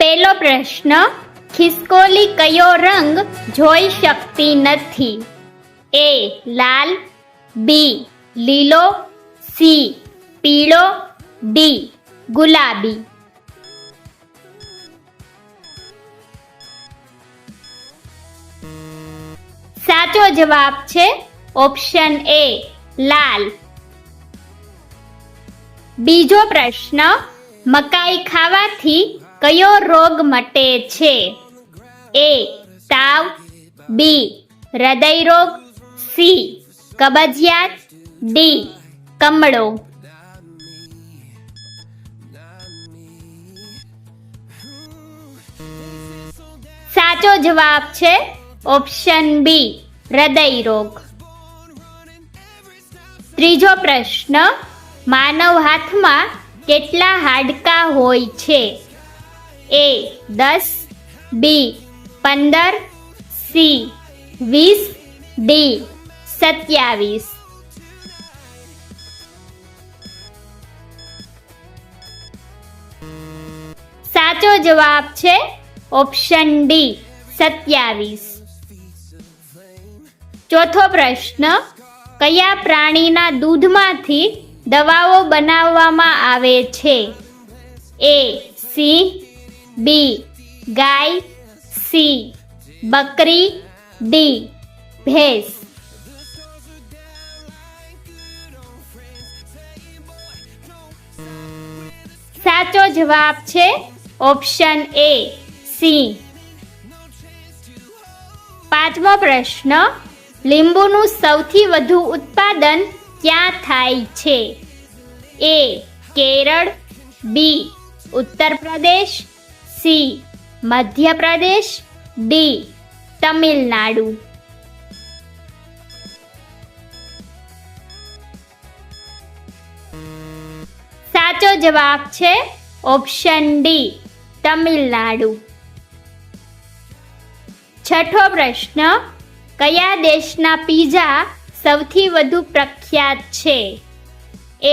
પહેલો પ્રશ્ન, ખિસકોલી કયો રંગ જોઈ શકતી નથી? એ લાલ, બી લીલો, સી પીળો, ડી ગુલાબી. સાચો જવાબ છે ઓપ્શન એ લાલ. બીજો પ્રશ્ન, મકાઈ ખાવાથી કયો રોગ મટે છે? એ તાવ, બી હૃદય રોગ, સી કબજિયાત, ડી કમળો. સાચો જવાબ છે ઓપ્શન બી હૃદય રોગ. ત્રીજો પ્રશ્ન, માનવ હાથમાં કેટલા હાડકાં હોય છે? એ 10, બી 15, સી 20, ડી 27. સાચો જવાબ છે ઓપ્શન ડી 27. ચોથો પ્રશ્ન, કયા પ્રાણીના દૂધમાંથી દવાઓ બનાવવામાં આવે છે? એ સિંહ, બી ગાય, સી બકરી, ડી ભેંસ. સાચો જવાબ છે ઓપ્શન એ સિંહ. પાંચમો પ્રશ્ન, લીંબુનું સૌથી વધુ ઉત્પાદન ક્યાં થાય છે? એ કેરળ, બી ઉત્તર પ્રદેશ, સી મધ્યપ્રદેશ, ડી તમિલનાડુ. સાચો જવાબ છે ઓપ્શન ડી તમિલનાડુ. છઠ્ઠો પ્રશ્ન, કયા દેશના પીઝા સૌથી વધુ પ્રખ્યાત છે?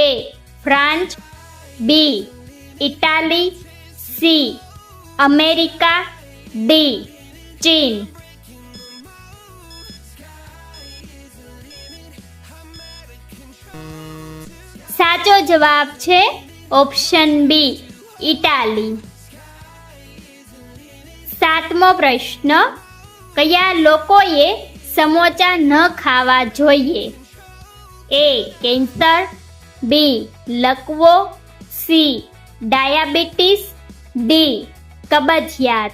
A France, B Italy, C America, D ચીન. સાચો જવાબ છે ઓપ્શન બી ઇટાલી. સાતમો પ્રશ્ન, કયા લોકોએ સમોસા ન ખાવા જોઈએ? એ કેન્સર, બી લકવો, સી ડાયાબિટીસ, ડી કબજિયાત.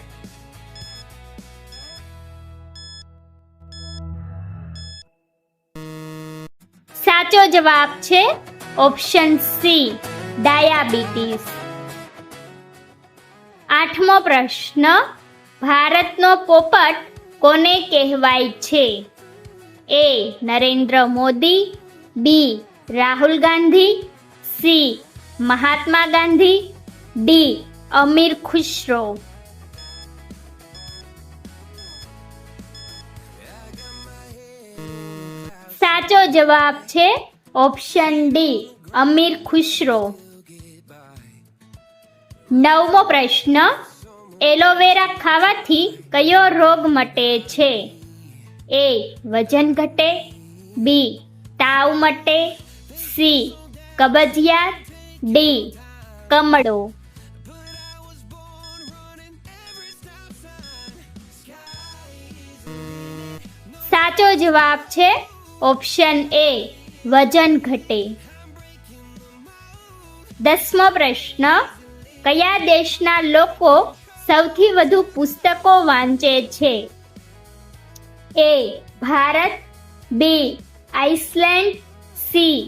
સાચો જવાબ છે ઓપ્શન સી ડાયાબિટીસ. આઠમો પ્રશ્ન, ભારતનો પોપટ કોને કહેવાય છે? એ નરેન્દ્ર મોદી, બી રાહુલ ગાંધી, સી મહાત્મા ગાંધી, ડી અમીર ખુશરો. સાચો જવાબ છે ઓપ્શન ડી અમીર ખુશરો. નવમો પ્રશ્ન, એલોવેરા ખાવાથી કયો રોગ મટે છે? એ વજન ઘટે, બી તાવ મટે, સી કબજિયાત, ડી કમળો. સાચો જવાબ છે ઓપ્શન એ વજન ઘટે. 10મો પ્રશ્ન, કયા દેશના લોકો સૌથી વધુ પુસ્તકો વાંચે છે? A Bharat, B Iceland, C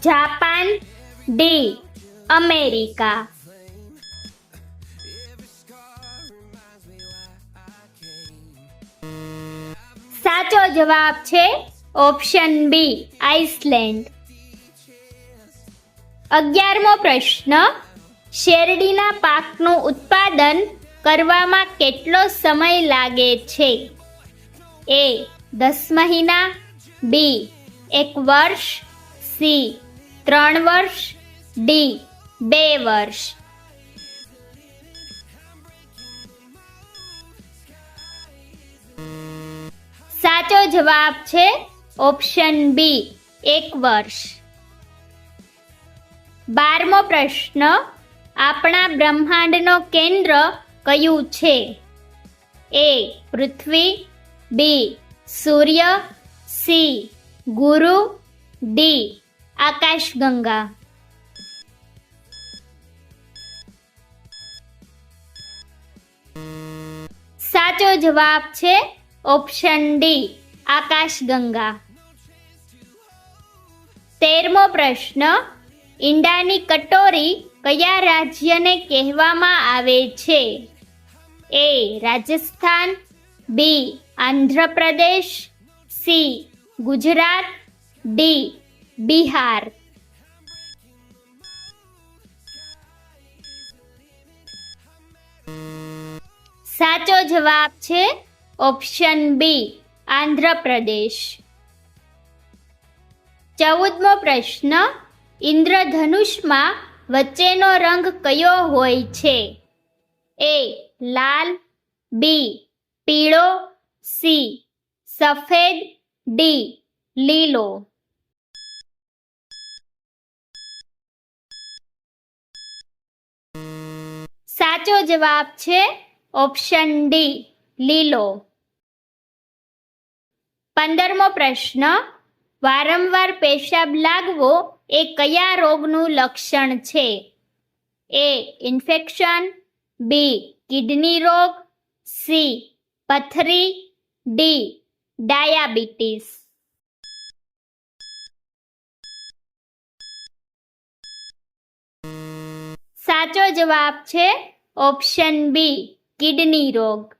Japan, D America. સાચો જવાબ છે ઓપ્શન બી આઇસલેન્ડ. 11મો પ્રશ્ન, શેરડીના પાકનું ઉત્પાદન કરવામાં કેટલો સમય લાગે છે? એ 10 મહિના, બી 1 વર્ષ, સી 3 વર્ષ, ડી 2 વર્ષ. જવાબ છે ઓપ્શન બી 1 વર્ષ. 12મો પ્રશ્ન, આપણા બ્રહ્માંડનો કેન્દ્ર કયું છે? એ પૃથ્વી, બી સૂર્ય, સી ગુરુ, ડી આકાશગંગા. સાચો જવાબ છે ઓપ્શન ડી આકાશગંગા. 13મો પ્રશ્ન, ઈંડાની કટોરી કયા રાજ્યને કહેવામાં આવે છે? એ રાજસ્થાન, બી આંધ્રપ્રદેશ, સી ગુજરાત, ડી બિહાર. સાચો જવાબ છે ઓપ્શન બી આંધ્રપ્રદેશ. 14મો પ્રશ્ન, ઇન્દ્રધનુષમાં વચ્ચેનો રંગ કયો હોય છે? એ લાલ, બી પીળો, સી સફેદ, ડી લીલો. સાચો જવાબ છે ઓપ્શન ડી લીલો. 15મો પ્રશ્ન, વારંવાર પેશાબ લાગવો એ કયા રોગનું લક્ષણ છે? એ ઇન્ફેક્શન, બી કિડની રોગ, સી પથરી, ડી ડાયાબિટીસ. સાચો જવાબ છે ઓપ્શન બી કિડની રોગ.